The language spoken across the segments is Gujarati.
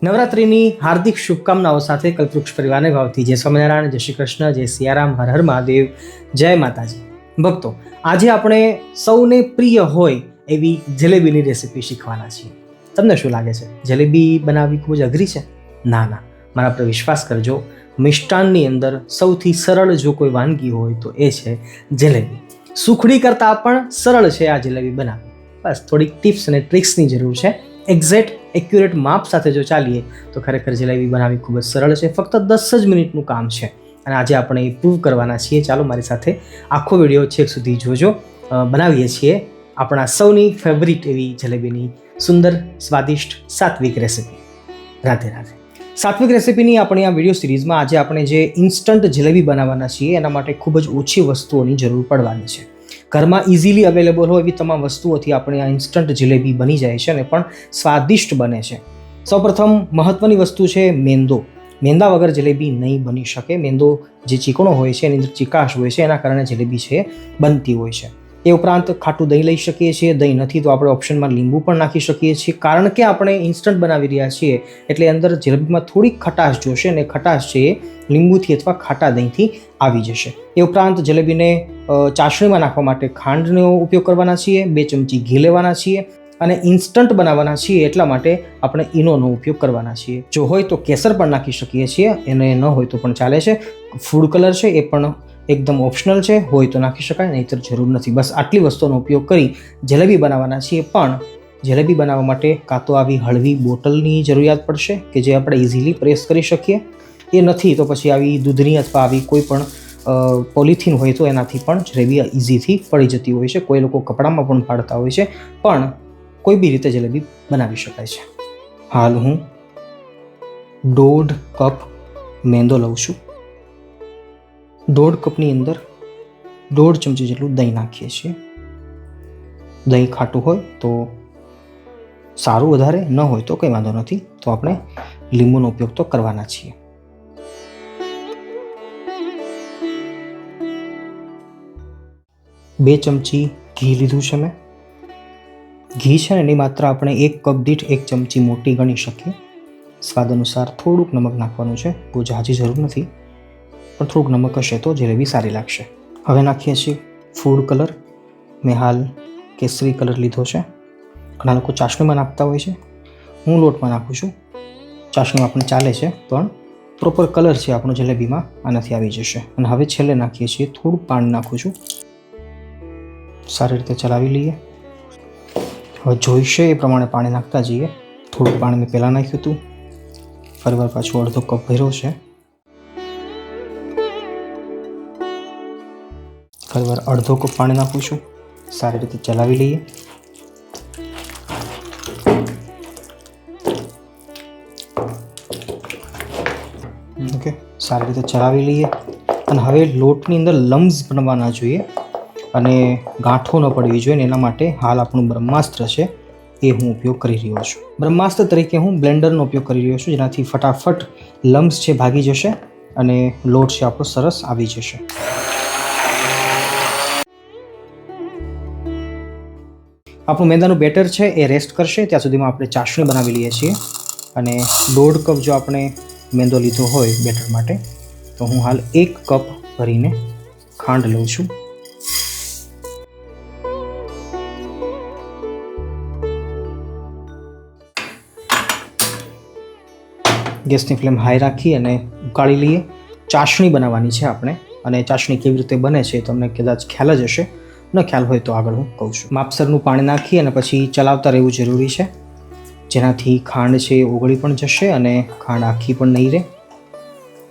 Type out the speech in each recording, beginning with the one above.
નવરાત્રિની હાર્દિક શુભકામનાઓ સાથે કલ્પવૃક્ષ પરિવારને ભાવથી જય સ્વામિનારાયણ, જય શ્રી કૃષ્ણ, જય સિયારામ, હર હર મહાદેવ, જય માતાજી. ભક્તો, આજે આપણે સૌને પ્રિય હોય એવી જલેબીની રેસીપી શીખવાના છીએ. તમને શું લાગે છે, જલેબી બનાવવી ખૂબ જ અઘરી છે? ના, મારા પર વિશ્વાસ કરજો. મિષ્ટાનની અંદર સૌથી સરળ જો કોઈ વાનગી હોય તો એ છે જલેબી. સુખડી કરતાં પણ સરળ છે આ જલેબી બનાવવી. બસ થોડીક ટિપ્સ અને ટ્રિક્સની જરૂર છે. એક્ઝેક્ટ એક્યુરેટ માપ સાથે જો ચાલીએ તો ખરેખર જલેબી બનાવવી ખૂબ જ સરળ છે. ફક્ત 10 જ મિનિટનું કામ છે અને આજે આપણે એ પ્રૂવ કરવાના છીએ. ચાલો મારી સાથે આખો વિડીયો છેક સુધી જોજો. બનાવીએ છીએ આપણા સૌની ફેવરિટ એવી જલેબીની સુંદર, સ્વાદિષ્ટ, સાત્વિક રેસીપી. રાધે રાધે. સાત્વિક રેસીપીની આપણી આ વિડીયો સિરીઝમાં આજે આપણે જે ઇન્સ્ટન્ટ જલેબી બનાવવાના છીએ એના માટે ખૂબ જ ઓછી વસ્તુઓની જરૂર પડવાની છે. ઘરમાં ઇઝીલી અવેલેબલ હોય એવી તમામ વસ્તુઓથી આપણે આ ઇન્સ્ટન્ટ જલેબી બની જાય છે અને પણ સ્વાદિષ્ટ બને છે. સૌપ્રથમ મહત્વની વસ્તુ છે મેંદો. મેંદા વગર જલેબી નહીં બની શકે. મેંદો જે ચીકણો હોય છે એની અંદર ચીકાશ હોય છે, એના કારણે જલેબી છે બનતી હોય છે. એ ઉપરાંત ખાટું દહીં લઈ શકીએ છીએ. દહીં નથી તો આપણે ઓપ્શનમાં લીંબુ પણ નાખી શકીએ છીએ. કારણ કે આપણે ઇન્સ્ટન્ટ બનાવી રહ્યા છીએ એટલે અંદર જલેબીમાં થોડીક ખટાશ જોશે અને ખટાશ છે એ લીંબુથી અથવા ખાટા દહીંથી આવી જશે. એ ઉપરાંત જલેબીને ચાસણીમાં નાખવા માટે ખાંડનો ઉપયોગ કરવાના છીએ. 2 ચમચી ઘી લેવાના છીએ અને ઇન્સ્ટન્ટ બનાવવાના છીએ એટલા માટે આપણે ઈનોનો ઉપયોગ કરવાના છીએ. જો હોય તો કેસર પણ નાખી શકીએ છીએ, એને ન હોય તો પણ ચાલે છે. ફૂડ કલર છે એ પણ એકદમ ઓપ્શનલ છે, હોય તો નાખી શકાય, નહીંતર જરૂર નથી. બસ આટલી વસ્તુનો ઉપયોગ કરી જલેબી બનાવવાના છીએ. પણ જલેબી બનાવવા માટે કાં તો આવી હળવી બોટલની જરૂરિયાત પડશે કે જે આપણે ઇઝીલી પ્રેસ કરી શકીએ. એ નથી તો પછી આવી દૂધની અથવા આવી કોઈ પણ પોલિથીન હોય તો એનાથી પણ જલેબી ઇઝીથી પડી જતી હોય છે. કોઈ લોકો કપડામાં પણ પાડતા હોય છે, પણ કોઈ બી રીતે જલેબી બનાવી શકાય છે. હાલ હું 1.5 કપ મેંદો લઉં છું. 1.5 કપની અંદર 1.5 ચમચી જેટલું દહીં નાખીએ છીએ. દહીં ખાટું હોય તો સારું, વધારે ન હોય તો કંઈ વાંધો નથી. તો આપણે લીંબુનો ઉપયોગ તો કરવાના છીએ. બે ચમચી ઘી લીધું છે મેં. ઘી છે ને એની માત્રા આપણે 1 કપ દીઠ 1 ચમચી મોટી ગણી શકીએ. સ્વાદ અનુસાર થોડુંક નમક નાખવાનું છે, બહુ ઝાઝી જરૂર નથી, પણ થોડુંક નમક હશે તો જલેબી સારી લાગશે. હવે નાખીએ છીએ ફૂડ કલર. મેં હાલ કેસરી કલર લીધો છે. ઘણા લોકો ચાસણીમાં નાખતા હોય છે, હું લોટમાં નાખું છું. ચાસણીમાં પણ ચાલે છે, પણ પ્રોપર કલર છે આપણો જલેબીમાં આનાથી આવી જશે. અને હવે છેલ્લે નાખીએ છીએ થોડુંક પાણી નાખું છું. સારી રીતે ચલાવી લઈએ. હવે જોઈશે એ પ્રમાણે પાણી નાખતા જઈએ. થોડુંક પાણી મેં પહેલાં નાખ્યું હતું, ફરીવાર પાછું 1/2 કપ ભર્યો છે. ફરીવાર 1/2 કપ પાણી નાખું છું. સારી રીતે ચલાવી લઈએ. ઓકે, સારી રીતે ચલાવી લઈએ. અને હવે લોટની અંદર લમ્સ બનવા ના જોઈએ અને ગાંઠો ન પડવી જોઈએ. એના માટે હાલ આપણું બ્રહ્માસ્ત્ર છે એ હું ઉપયોગ કરી રહ્યો છું. બ્રહ્માસ્ત્ર તરીકે હું બ્લેન્ડરનો ઉપયોગ કરી રહ્યો છું, જેનાથી ફટાફટ લમ્સ છે ભાગી જશે અને લોટ છે આપણો સરસ આવી જશે. આપણું મેંદાનું બેટર છે એ રેસ્ટ કરશે ત્યાં સુધીમાં આપણે ચાસણી બનાવી લઈએ છીએ. અને 1.5 કપ જો આપણે મેંદો લીધો હોય બેટર માટે તો હું હાલ 1 કપ ભરીને ખાંડ લઉં છું. ગેસની ફ્લેમ હાઈ રાખી અને ઉકાળી લઈએ. ચાસણી બનાવવાની છે આપણે, અને ચાસણી કેવી રીતે બને છે તમને કદાચ ખ્યાલ જ હશે. ન ખ્યાલ હોય તો આગળ હું કહું છું. માપસરનું પાણી નાખી અને પછી ચલાવતા રહેવું જરૂરી છે, જેનાથી ખાંડ છે એ ઓગળી પણ જશે અને ખાંડ આખી પણ નહીં રહે.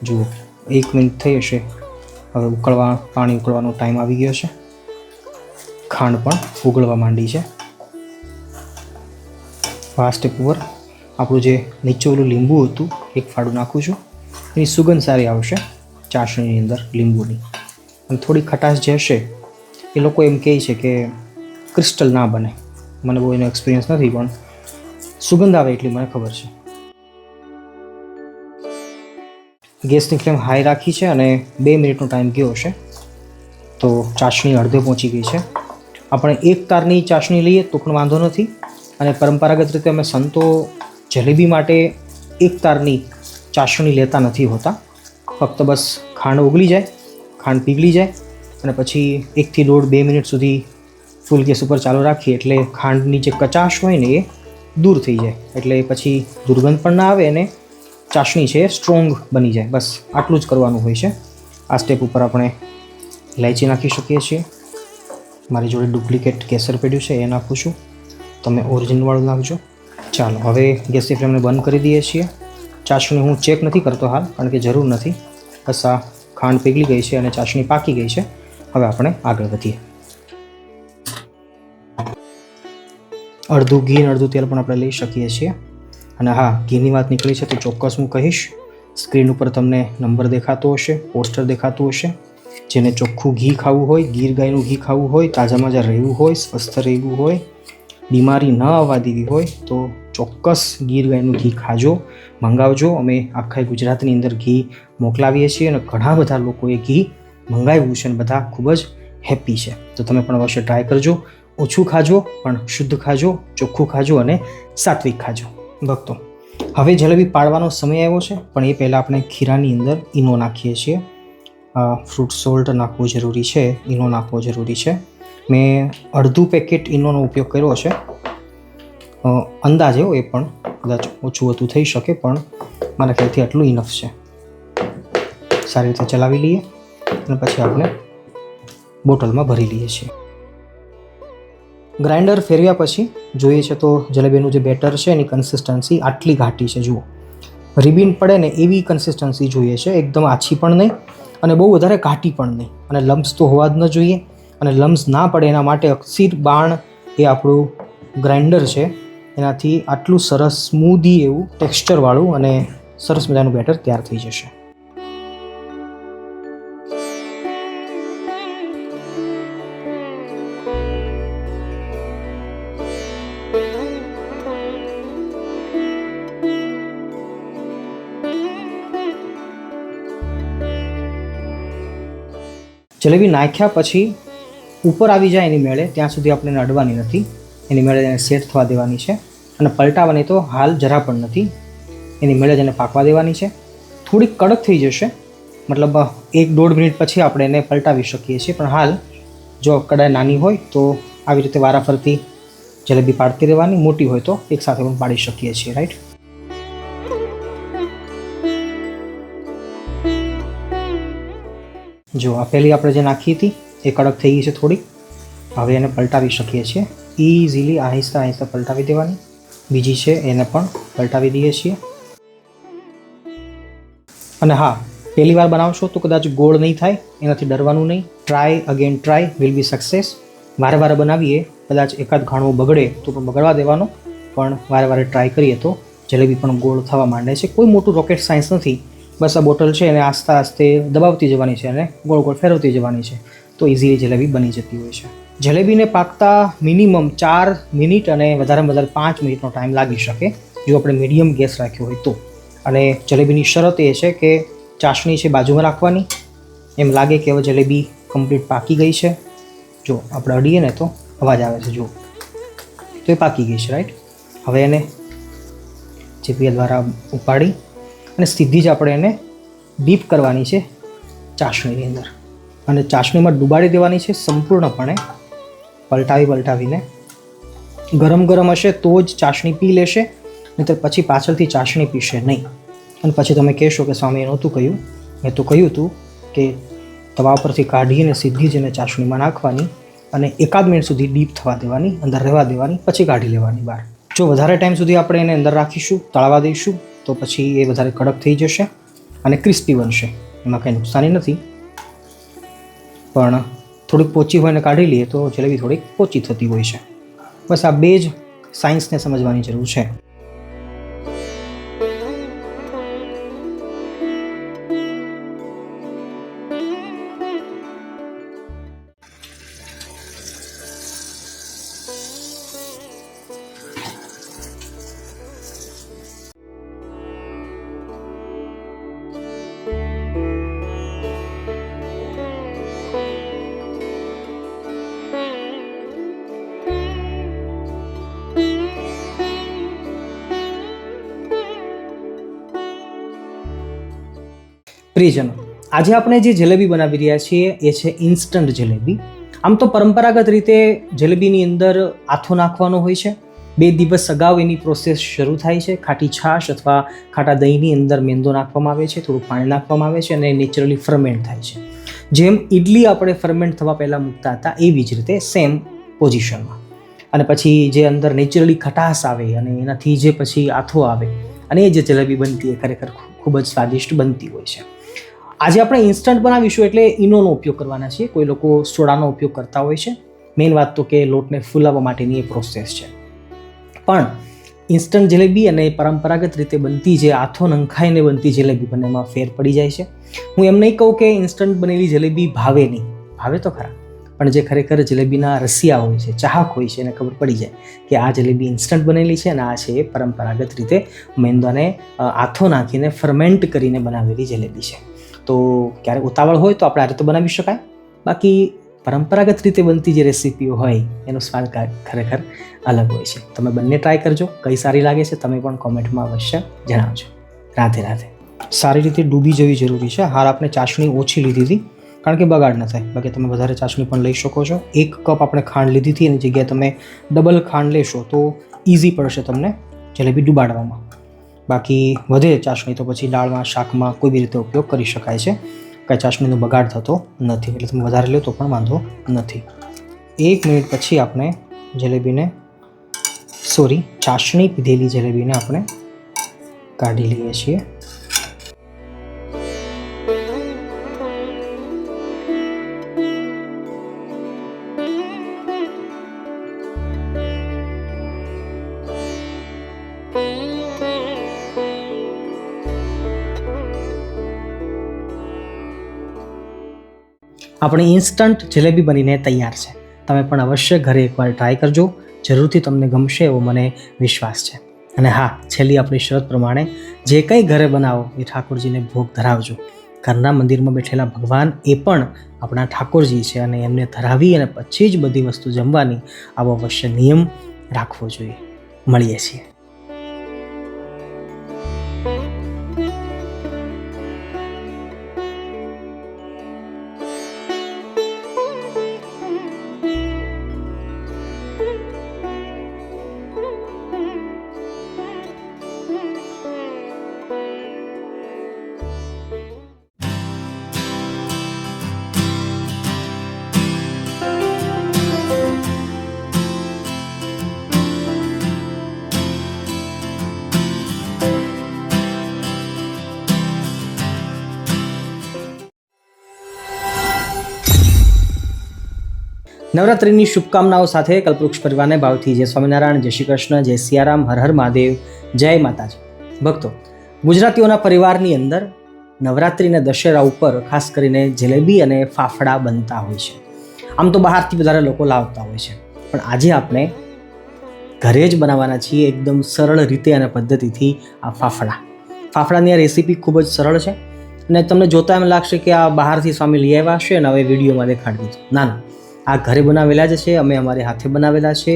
જુઓ, 1 મિનિટ થઈ હશે. હવે પાણી ઉકળવાનો ટાઈમ આવી ગયો છે. ખાંડ પણ ઉગળવા માંડી છે. આ સ્ટેપ ઉપર આપણું જે નીચે ઓલું લીંબુ હતું એક ફાડું નાખું છું. એની સુગંધ સારી આવશે ચાસણીની અંદર લીંબુની. અને થોડી ખટાશ જે હશે એ લોકો એમ કહે છે કે ક્રિસ્ટલ ના બને. મને બહુ એનો એક્સપિરિયન્સ નથી, પણ સુગંધ આવે એટલી મને ખબર છે. ગેસની ફ્લેમ હાઈ રાખી છે અને 2 મિનિટનો ટાઈમ ગયો હશે. તો ચાસણી અડધે પહોંચી ગઈ છે. આપણે 1 તારની ચાસણી લઈએ તો પણ વાંધો નથી. અને પરંપરાગત રીતે અમે સંતો જલેબી માટે એક તારની ચાસણી લેતા નથી હોતા. ફક્ત બસ ખાંડ ઓગળી જાય, ખાંડ પીગળી જાય અને પછી 1 થી 1.5-2 મિનિટ સુધી ફૂલ ગેસ ઉપર ચાલુ રાખીએ એટલે ખાંડની જે કચાશ હોય ને એ દૂર થઈ જાય. એટલે પછી દુર્ગંધ પણ ના આવે અને ચાસણી છે એ સ્ટ્રોંગ બની જાય. બસ આટલું જ કરવાનું હોય છે. આ સ્ટેપ ઉપર આપણે ઇલાયચી નાખી શકીએ છીએ. મારી જોડે ડુપ્લિકેટ કેસર પડ્યું છે એ નાખું છું, તમે ઓરિજિનલવાળું નાખજો. ચાલો હવે ગેસની ફ્લેમને બંધ કરી દઈએ છીએ. ચાસણી હું ચેક નથી કરતો હાલ, કારણ કે જરૂર નથી. બસ આ ખાંડ પીગળી ગઈ છે અને ચાસણી પાકી ગઈ છે. હવે આપણે આગળ વધીએ. અડધું ઘી અને અડધું તેલ પણ આપણે લઈ શકીએ છીએ. અને હા, ઘીની વાત નીકળી છે તો ચોક્કસ હું કહીશ. સ્ક્રીન ઉપર તમને નંબર દેખાતો હશે, પોસ્ટર દેખાતું હશે. જેને ચોખ્ખું ઘી ખાવું હોય, ગીર ગાયનું ઘી ખાવું હોય, તાજામાં રહેવું હોય, સ્વસ્થ રહેવું હોય, બીમારી ન આવવા દેવી હોય તો ચોક્કસ ગીર ગાયનું ઘી ખાજો, મંગાવજો. અમે આખા ગુજરાતની અંદર ઘી મોકલાવીએ છીએ અને ઘણા બધા લોકોએ ઘી મંગાવ્યું છે અને બધા ખૂબ જ હેપી છે. તો તમે પણ અવશ્ય ટ્રાય કરજો. ઓછું ખાજો પણ શુદ્ધ ખાજો, ચોખ્ખું ખાજો અને સાત્વિક ખાજો. ભક્તો, હવે જલેબી પાડવાનો સમય આવ્યો છે, પણ એ પહેલાં આપણે ખીરાની અંદર ઈનો નાખીએ છીએ. ફ્રૂટ સોલ્ટ નાખવું જરૂરી છે, ઈનો નાખવો જરૂરી છે. મેં અડધું પેકેટ ઈનોનો ઉપયોગ કર્યો છે. અંદાજે એ પણ કદાચ ઓછું વધુ થઈ શકે, પણ મારા ખ્યાલથી આટલું ઇનફ છે. સારી રીતે ચલાવી લઈએ અને પછી આપણે બોટલમાં ભરી લઈએ છીએ. ગ્રાઇન્ડર ફેરવ્યા પછી જોઈએ છે તો જલેબીનું જે બેટર છે એની કન્સિસ્ટન્સી આટલી ઘાટી છે. જુઓ, રિબીન પડે ને એવી કન્સિસ્ટન્સી જોઈએ છે. એકદમ આછી પણ નહીં અને બહુ વધારે ઘાટી પણ નહીં. અને લમ્સ તો હોવા જ ન જોઈએ. અને લમ્સ ના પડે એના માટે અક્ષીર બાણ એ આપણું ગ્રાઇન્ડર છે, એનાથી આટલું સરસ સ્મૂધી એવું ટેક્સચરવાળું અને સરસ મજાનું બેટર તૈયાર થઈ જશે. જલેબી નાખ્યા પછી ઉપર આવી જાય એની મેળે ત્યાં સુધી આપણે એને અડવાની નથી. એની મેળે એને સેટ થવા દેવાની છે અને પલટાવાની તો હાલ જરા પણ નથી. એની મેળે જ એને પાકવા દેવાની છે. થોડીક કડક થઈ જશે, મતલબ 1-1.5 મિનિટ પછી આપણે એને પલટાવી શકીએ છીએ. પણ હાલ જો કડાઈ નાની હોય તો આવી રીતે વારાફરતી જલેબી પાડતી રહેવાની, મોટી હોય તો એકસાથે પણ પાડી શકીએ છીએ. રાઈટ? જો આ પહેલી આપણે જે નાખી હતી એ કડક થઈ ગઈ છે થોડીક. હવે એને પલટાવી શકીએ છીએ ઇઝીલી. આહિસ્તા આહિસ્તા પલટાવી દેવાની. બીજી છે એને પણ પલટાવી દઈએ છીએ. અને હા, પહેલી વાર બનાવશો તો કદાચ ગોળ નહીં થાય, એનાથી ડરવાનું નહીં. Try again try will be success. વારે વારે બનાવીએ, કદાચ એકાદ ઘાણો બગડે તો પણ બગડવા દેવાનો, પણ વારે વારે ટ્રાય કરીએ તો જલેબી પણ ગોળ થવા માંડે છે. કોઈ મોટું રોકેટ સાયન્સ નથી. બસ આ બોટલ છે એને આસ્તે આસ્તે દબાવતી જવાની છે અને ગોળ ગોળ ફેરવતી જવાની છે, તો ઇઝીલી જલેબી બની જતી હોય છે. જલેબીને પાકતા મિનિમમ 4 મિનિટ અને વધારેમાં વધારે 5 મિનિટનો ટાઈમ લાગી શકે, જો આપણે મીડિયમ ગેસ રાખ્યો હોય તો. અને જલેબીની શરત એ છે કે ચાસણી છે બાજુમાં રાખવાની. એમ લાગે કે હવે જલેબી કમ્પ્લીટ પાકી ગઈ છે, જો આપણે અડીએ ને તો અવાજ આવે છે, જુઓ તો એ પાકી ગઈ છે. રાઈટ? હવે એને ચીપિયા દ્વારા ઉપાડી અને સીધી જ આપણે એને ડીપ કરવાની છે ચાસણીની અંદર અને ચાસણીમાં ડુબાડી દેવાની છે સંપૂર્ણપણે. પલટાવીને ગરમ ગરમ હશે તો જ ચાસણી પી લેશે, નહીંતર પછી પાછળથી ચાસણી પીશે નહીં. અને પછી તમે કહેશો કે સ્વામી એ નહોતું કહ્યું. મેં તો કહ્યું હતું કે તવા પરથી કાઢીને સીધી જ એને ચાસણીમાં નાખવાની અને 1 મિનિટ સુધી ડીપ થવા દેવાની, અંદર રહેવા દેવાની, પછી કાઢી લેવાની બહાર. જો વધારે ટાઈમ સુધી આપણે એને અંદર રાખીશું, તળાવા દઈશું, તો પછી એ વધારે કડક થઈ જશે અને ક્રિસ્પી બનશે. એમાં કંઈ નુકસાની નથી, પણ થોડીક પોચી હોય ને કાઢી લઈએ તો જલેબી થોડીક પોચી થતી હોય છે. બસ આ બે જ સાયન્સને સમજવાની જરૂર છે. પ્રિયજનો, આજે આપણે જે જલેબી બનાવી રહ્યા છીએ એ છે ઇન્સ્ટન્ટ જલેબી. આમ તો પરંપરાગત રીતે જલેબીની અંદર આથો નાખવાનો હોય છે. 2 દિવસ અગાઉ એની પ્રોસેસ શરૂ થાય છે. ખાટી છાશ અથવા ખાટા દહીંની અંદર મેંદો નાખવામાં આવે છે, થોડું પાણી નાખવામાં આવે છે અને નેચરલી ફર્મેન્ટ થાય છે. જેમ ઇડલી આપણે ફર્મેન્ટ થવા પહેલાં મૂકતા હતા એવી જ રીતે સેમ પોઝિશનમાં, અને પછી જે અંદર નેચરલી ખટાશ આવે અને એનાથી જે પછી આથો આવે અને એ જે જલેબી બનતી એ ખરેખર ખૂબ જ સ્વાદિષ્ટ બનતી હોય છે. આજે આપણે ઇન્સ્ટન્ટ બનાવીશું એટલે ઈનોનો ઉપયોગ કરવાના છીએ. કોઈ લોકો સોડાનો ઉપયોગ કરતા હોય છે. મેઇન વાત તો કે લોટને ફૂલાવવા માટેની એ પ્રોસેસ છે. પણ ઇન્સ્ટન્ટ જલેબી અને પરંપરાગત રીતે બનતી જે આથો નંખાઈને બનતી જલેબી બંનેમાં ફેર પડી જાય છે. હું એમ નહીં કહું કે ઇન્સ્ટન્ટ બનેલી જલેબી ભાવે નહીં, ભાવે તો ખરા, પણ જે ખરેખર જલેબીના રસિયા હોય છે, ચાહક હોય છે, એને ખબર પડી જાય કે આ જલેબી ઇન્સ્ટન્ટ બનેલી છે અને આ છે એ પરંપરાગત રીતે મેંદાને આથો નાખીને ફર્મેન્ટ કરીને બનાવેલી જલેબી છે. તો ક્યારેક ઉતાવળ હોય તો આપણે આ રીતે બનાવી શકાય. બાકી પરંપરાગત રીતે બનતી જે રેસીપીઓ હોય એનો સ્વાદ ખરેખર અલગ હોય છે. તમે બંને ટ્રાય કરજો, કઈ સારી લાગે છે તમે પણ કોમેન્ટમાં અવશ્ય જણાવજો. રાધે રાધે. સારી રીતે ડૂબી જવી જરૂરી છે. હાલ આપણે ચાસણી ઓછી લીધી હતી કારણ કે બગાડ ન થાય. બાકી તમે વધારે ચાસણી પણ લઈ શકો છો. 1 કપ આપણે ખાંડ લીધી હતી એની જગ્યાએ તમે ડબલ ખાંડ લેશો તો ઇઝી પડશે તમને જલેબી ડૂબાડવામાં. બાકી વધે ચાસણી તો પછી દાળમાં, શાકમાં કોઈ બી રીતે ઉપયોગ કરી શકાય છે. કાંઈ ચાસણીનો બગાડ થતો નથી, એટલે તમે વધારે લો તો પણ વાંધો નથી. 1 મિનિટ પછી આપણે ચાસણી પીધેલી જલેબીને આપણે કાઢી લઈએ છીએ. આપણી ઇન્સ્ટન્ટ જલેબી બનીને તૈયાર છે. તમે પણ અવશ્ય ઘરે એકવાર ટ્રાય કરજો. જરૂરથી તમને ગમશે એવો મને વિશ્વાસ છે. અને હા, છેલ્લી આપણી શરત પ્રમાણે જે કંઈ ઘરે બનાવો એ ઠાકોરજીને ભોગ ધરાવજો. ઘરના મંદિરમાં બેઠેલા ભગવાન એ પણ આપણા ઠાકોરજી છે અને એમને ધરાવી અને પછી જ બધી વસ્તુ જમવાની આવો અવશ્ય નિયમ રાખવો જોઈએ. મળીએ છીએ. નવરાત્રિની શુભકામનાઓ સાથે કલ્પવૃક્ષ પરિવારને ભાવથી જય સ્વામિનારાયણ, જય શ્રી કૃષ્ણ, જય સિયારામ, હર હર મહાદેવ, જય માતાજી. ભક્તો, ગુજરાતીઓના પરિવારની અંદર નવરાત્રિ અને દશેરા ઉપર ખાસ કરીને જલેબી અને ફાફડા બનતા હોય છે. આમ તો બહારથી વધારે લોકો લાવતા હોય છે, પણ આજે આપણે ઘરે જ બનાવવાના છીએ એકદમ સરળ રીતે અને પદ્ધતિથી આ ફાફડાની આ રેસીપી ખૂબ જ સરળ છે અને તમને જોતા એમ લાગશે કે આ બહારથી સ્વામી લઈ આવ્યા છે અને હવે વિડીયોમાં દેખાડી દીધું. ના, આ ઘરે બનાવેલા જ છે, અમે અમારે હાથે બનાવેલા છે.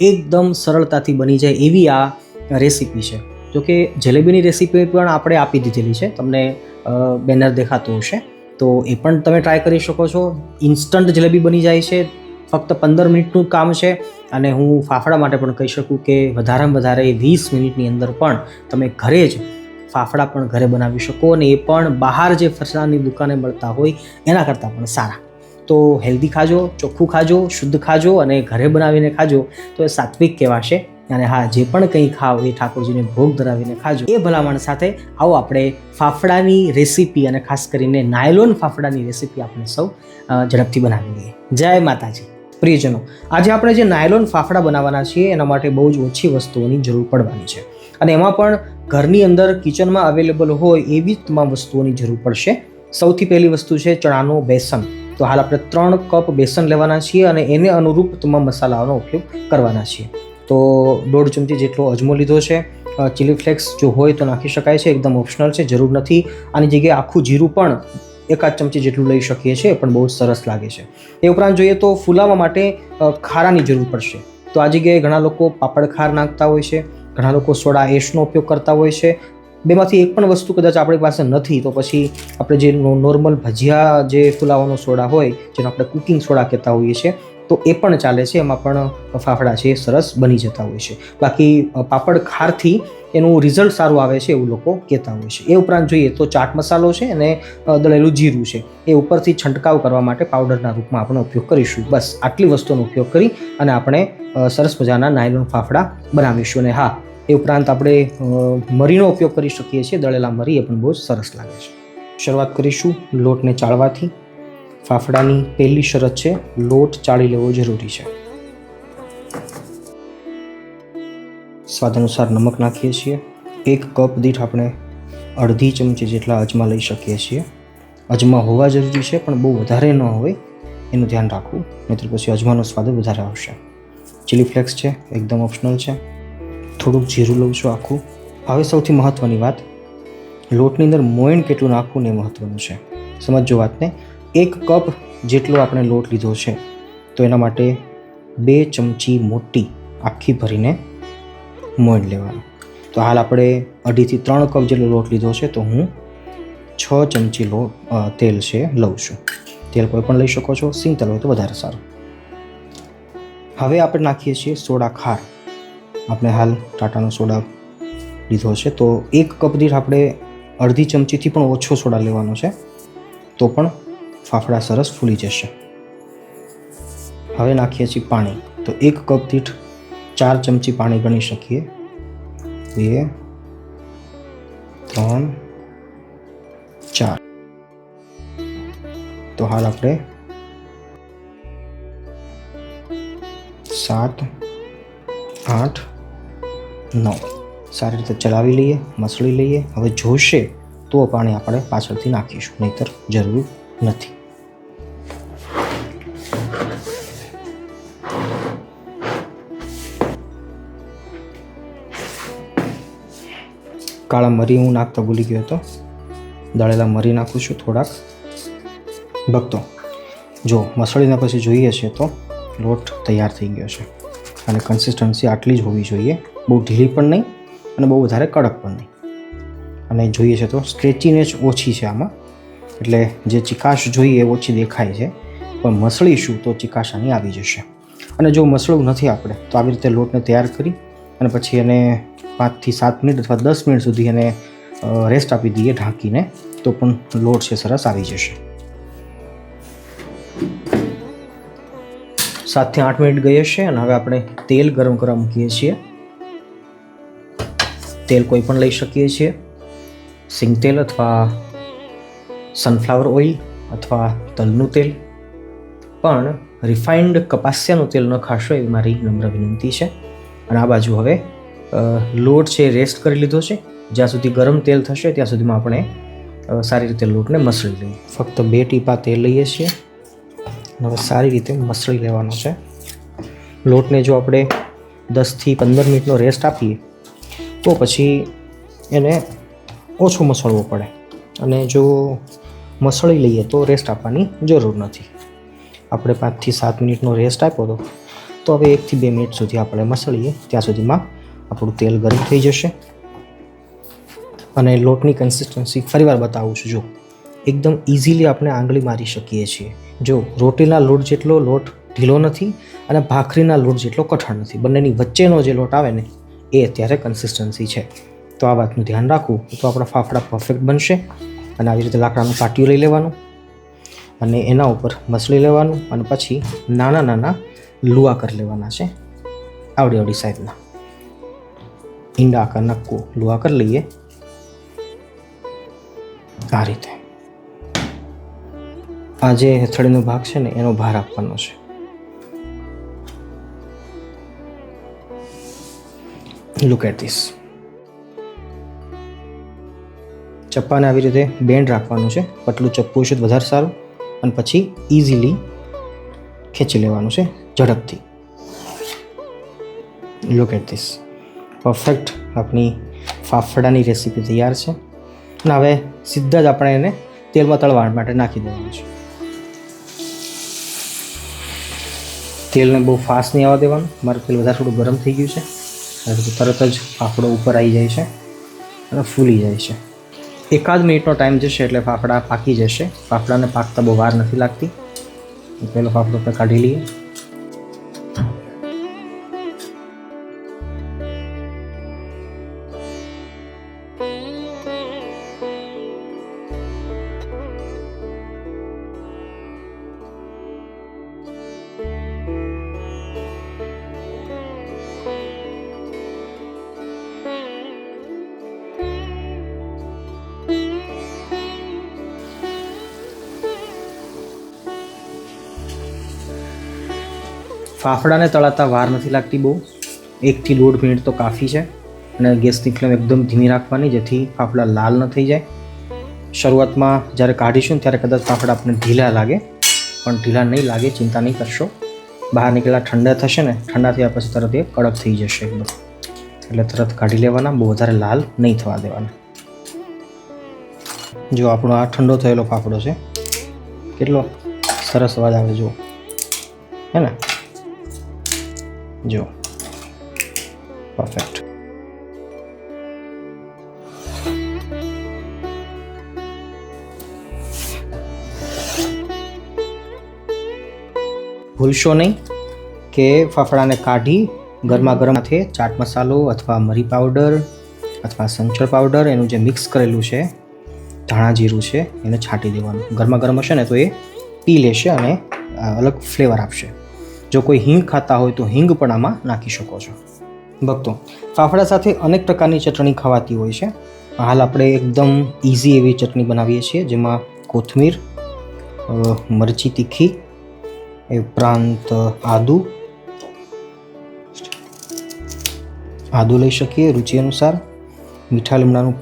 એકદમ સરળતાથી બની જાય એવી આ રેસીપી છે. જોકે જલેબીની રેસીપી પણ આપણે આપી દીધેલી છે, તમને બેનર દેખાતું હશે તો એ પણ તમે ટ્રાય કરી શકો છો. ઇન્સ્ટન્ટ જલેબી બની જાય છે, ફક્ત 15 મિનિટનું કામ છે. અને હું ફાફડા માટે પણ કહી શકું કે વધારેમાં વધારે 20 મિનિટની અંદર પણ તમે ઘરે જ ફાફડા પણ ઘરે બનાવી શકો, અને એ પણ બહાર જે ફરસાણની દુકાને મળતા હોય એના કરતાં પણ સારા. તો હેલ્ધી ખાજો, ચોખ્ખું ખાજો, શુદ્ધ ખાજો અને ઘરે બનાવીને ખાજો તો એ સાત્વિક કહેવાશે. અને હા, જે પણ કંઈ ખાઓ એ ઠાકોરજીને ભોગ ધરાવીને ખાજો. એ ભલામણ સાથે આવો આપણે ફાફડાની રેસીપી અને ખાસ કરીને નાયલોન ફાફડાની રેસીપી આપણે સૌ ઝડપથી બનાવી લઈએ. જય માતાજી. પ્રિયજનો, આજે આપણે જે નાયલોન ફાફડા બનાવવાના છીએ એના માટે બહુ જ ઓછી વસ્તુઓની જરૂર પડવાની છે, અને એમાં પણ ઘરની અંદર કિચનમાં અવેલેબલ હોય એવી તમામ વસ્તુઓની જરૂર પડશે. સૌથી પહેલી વસ્તુ છે ચણાનું બેસન. તો હાલ આપણે 3 કપ બેસન લેવાના છીએ અને એને અનુરૂપ તમામ મસાલાઓનો ઉપયોગ કરવાના છીએ. તો 1.5 ચમચી જેટલો અજમો લીધો છે. ચીલી ફ્લેક્સ જો હોય તો નાખી શકાય છે, એકદમ ઓપ્શનલ છે, જરૂર નથી. આની જગ્યાએ આખું જીરું પણ 1 ચમચી જેટલું લઈ શકીએ છીએ, પણ બહુ સરસ લાગે છે. એ ઉપરાંત જોઈએ તો ફૂલાવા માટે ખારાની જરૂર પડશે. તો આ જગ્યાએ ઘણા લોકો પાપડ ખાર નાખતા હોય છે, ઘણા લોકો સોડા એશનો ઉપયોગ કરતા હોય છે. બેમાંથી એક પણ વસ્તુ કદાચ આપણી પાસે નથી તો પછી આપણે જે નોર્મલ ભજીયા જે ફુલાવાનો સોડા હોય, જેનો આપણે કુકિંગ સોડા કહેતા હોઈએ છીએ, તો એ પણ ચાલે છે. એમાં પણ ફાફડા છે એ સરસ બની જતા હોય છે. બાકી પાપડ ખારથી એનું રિઝલ્ટ સારું આવે છે એવું લોકો કહેતા હોય છે. એ ઉપરાંત જોઈએ તો ચાટ મસાલો છે અને દળેલું જીરું છે, એ ઉપરથી છંટકાવ કરવા માટે પાવડરના રૂપમાં આપણે ઉપયોગ કરીશું. બસ આટલી વસ્તુનો ઉપયોગ કરી અને આપણે સરસ મજાના નાયલોન ફાફડા બનાવીશું. અને હા, એ ઉપરાંત આપણે મરીનો ઉપયોગ કરી શકીએ છીએ. દળેલા મરી એ પણ બહુ સરસ લાગે છે. શરૂઆત કરીશું લોટને ચાળવાથી. ફાફડાની પહેલી શરત છે, લોટ ચાળી લેવો જરૂરી છે. સ્વાદ અનુસાર નમક નાખીએ છીએ. 1 કપ દીઠ આપણે અડધી ચમચી જેટલા અજમા લઈ શકીએ છીએ. અજમા હોવા જરૂરી છે, પણ બહુ વધારે ન હોય એનું ધ્યાન રાખવું, નહીંતર પછી અજમાનો સ્વાદ વધારે આવશે. ચીલી ફ્લેક્સ છે, એકદમ ઓપ્શનલ છે. થોડુંક જીરું લઉં છું આખું. હવે સૌથી મહત્ત્વની વાત, લોટની અંદર મોયણ કેટલું નાખવું ને એ મહત્ત્વનું છે. સમજો વાતને. 1 કપ જેટલો આપણે લોટ લીધો છે તો એના માટે 2 ચમચી મોટી આખી ભરીને મોયણ લેવાનું. તો હાલ આપણે 2.5 થી 3 કપ જેટલો લોટ લીધો છે તો હું 6 ચમચી તેલ છે લઉં છું. તેલ કોઈ પણ લઈ શકો છો, સિંગ તેલ હોય તો વધારે સારું. હવે આપણે નાખીએ છીએ સોડા ખાર. આપણે હાલ ટાટાનો સોડા લીધો છે તો 1 કપ દીઠ આપણે અડધી ચમચીથી પણ ઓછો સોડા લેવાનો છે, તો પણ ફાફડા સરસ ફૂલી જશે. હવે નાખીએ છીએ પાણી. તો 1 કપ દીઠ 4 ચમચી પાણી ગણી શકીએ. 2, 3, 4. તો હાલ આપણે 7, 8, 9 સારી રીતે ચલાવી લઈએ, મસળી લઈએ. હવે જોશે તો પાણી આપણે પાછળથી નાખીશું, નહીંતર જરૂર નથી. કાળા મરી હું નાખતા ભૂલી ગયો હતો. દળેલા મરી નાખું છું થોડાક. ભક્તો, જો મસળીને પછી જોઈએ છે તો લોટ તૈયાર થઈ ગયો છે અને કન્સિસ્ટન્સી આટલી જ હોવી જોઈએ. બહુ ઢીલી પણ નહીં અને બહુ વધારે કડક પણ નહીં. અને જોઈએ છે તો સ્ટ્રેચીનેસ ઓછી છે આમાં, એટલે જે ચિકાશ જોઈએ એ ઓછી દેખાય છે, પણ મસળીશું તો ચિકાશ આની આવી જશે. અને જો મસળવું નથી આપણે તો આવી રીતે લોટને તૈયાર કરી અને પછી એને 5 થી 7 મિનિટ અથવા 10 મિનિટ સુધી એને રેસ્ટ આપી દઈએ ઢાંકીને, તો પણ લોટ છે સરસ આવી જશે. 7 થી 8 મિનિટ ગઈ હશે અને હવે આપણે તેલ ગરમ કરવા મૂકીએ છીએ. તેલ કોઈ પણ લઈ શકીએ છીએ, સિંગ તેલ અથવા સનફ્લાવર ઓઇલ અથવા તલનું તેલ, પણ રિફાઇન્ડ કપાસિયાનું તેલ ન ખાશો એવી મારી નમ્ર વિનંતી છે. અને આ બાજુ હવે લોટ છે રેસ્ટ કરી લીધો છે. જ્યાં સુધી ગરમ તેલ થશે ત્યાં સુધીમાં આપણે સારી રીતે લોટને મસળી લઈએ. ફક્ત 2 ટીપા તેલ લઈએ છીએ અને હવે સારી રીતે મસળી લેવાનો છે. લોટને જો આપણે 10 થી 15 મિનિટનો રેસ્ટ આપીએ તો પછી એને ઓછું મસળવું પડે, અને જો મસળી લઈએ તો રેસ્ટ આપવાની જરૂર નથી. આપણે 5 થી 7 મિનિટનો રેસ્ટ આપ્યો હતો, તો હવે 1 થી 2 મિનિટ સુધી આપણે મસળીએ. ત્યાં સુધીમાં આપણું તેલ ગરમ થઈ જશે. અને લોટની કન્સિસ્ટન્સી ફરીવાર બતાવું છું. જો એકદમ ઇઝીલી આપણે આંગળી મારી શકીએ છીએ. જો રોટીના લોટ જેટલો લોટ ઢીલો નથી અને ભાખરીના લોટ જેટલો કઠણ નથી. બંનેની વચ્ચેનો જે લોટ આવે ને એ અત્યારે કન્સિસ્ટન્સી છે. તો આ વાતનું ધ્યાન રાખવું તો આપણા ફાફડા પરફેક્ટ બનશે. અને આવી રીતે લાકડાનું પાટિયું લઈ લેવાનું અને એના ઉપર મસળી લેવાનું અને પછી નાના નાના લુઆ કરી લેવાના છે. આવડી સાઈઝના ઈંડા આકારના લુઆ કરી લઈએ. આ રીતે આ જે હથેળીનો ભાગ છે ને એનો ભાર આપવાનો છે. Look at this. ચપ્પાને આવી રીતે બેન્ડ રાખવાનું છે. પતલું ચપ્પુ છે વધારે સારું. અને પછી ઇઝીલી ખેંચી લેવાનું છે ઝડપથી. Look at this. પરફેક્ટ આપણી ફાફડાની રેસીપી તૈયાર છે. અને હવે સીધા જ આપણે એને તેલમાં તળવા માટે નાખી દેવાનું છે. તેલને બહુ ફાસ્ટ નહીં આવવા દેવાનું. મારું તેલ વધારે થોડું ગરમ થઈ ગયું છે, તરત જ ફાફડો ઉપર આવી જાય છે. અને ફૂલી જાય છે. એકાદ મિનિટનો ટાઈમ જશે એટલે ફાફડા પાકી જશે. ફાફડાને પાકતા બહુ વાર નથી લાગતી. પહેલો ફાફડો આપણે કાઢી લઈએ. ફાફડાને તળાતા વાર નથી લાગતી બહુ. 1 થી 1.5 મિનિટ તો કાફી છે. અને ગેસની ફ્લેમ એકદમ ધીમી રાખવાની, જેથી ફાફડા લાલ ન થઈ જાય. શરૂઆતમાં જ્યારે કાઢીશું ત્યારે કદાચ ફાફડા આપણને ઢીલા લાગે, પણ ઢીલા નહીં લાગે, ચિંતા નહીં કરશો. બહાર નીકળ્યા ઠંડા થશે ને, ઠંડા થયા પછી તરત એ કડક થઈ જશે એકદમ. એટલે તરત કાઢી લેવાના, બહુ વધારે લાલ નહીં થવા દેવાના. જો આપણો આ ઠંડો થયેલો ફાફડો છે, કેટલો સરસ અવાજ આવે જો, હે ને? જો પરફેક્ટ. ભૂલશો નહીં કે ફાફડાને કાઢી ગરમા ગરમ હાથે ચાટ મસાલો અથવા મરી પાવડર અથવા સંચળ પાવડર, એનું જે મિક્સ કરેલું છે ધાણા જીરું છે, એને છાંટી દેવાનું. ગરમા ગરમ હશે ને તો એ પી લેશે અને અલગ ફ્લેવર આપશે. જો કોઈ હિંગ ખાતા હોય તો હિંગ પણ આમાં નાખી શકો છો. ભક્તો, ફાફડા સાથે અનેક પ્રકારની ચટણી ખવાતી હોય છે. હાલ આપણે એકદમ ઇઝી એવી ચટણી બનાવીએ છીએ, જેમાં કોથમીર, મરચી તીખી, એ ઉપરાંત આદુ લઈ શકીએ રુચિ અનુસાર. મીઠા લીમડાનું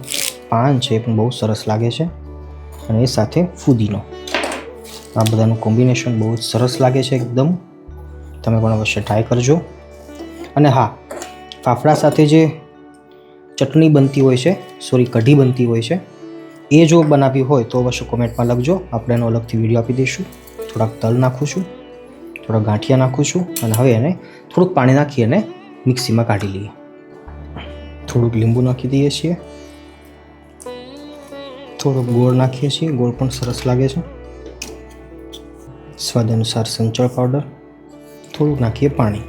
પાન છે, એ પણ બહુ સરસ લાગે છે. અને એ સાથે ફુદીનો. આ બધાનું કોમ્બિનેશન બહુ જ સરસ લાગે છે એકદમ. તમે પણ અવશ્ય ટ્રાય કરજો. અને હા, ફાફડા સાથે જે ચટણી બનતી હોય છે, કઢી બનતી હોય છે, એ જો બનાવી હોય તો અવશ્ય કોમેન્ટમાં લખજો. આપણે એનો અલગથી વિડીયો આપી દઈશું. થોડાક તલ નાખું છું, થોડા ગાંઠિયા નાખું છું, અને હવે એને થોડુંક પાણી નાખી અને મિક્સીમાં કાઢી લઈએ. થોડુંક લીંબુ નાખી દઈએ છીએ, થોડોક ગોળ નાખીએ છીએ, ગોળ પણ સરસ લાગે છે. સ્વાદ અનુસાર સંચળ પાવડર, થોડુંક નાખીએ પાણી.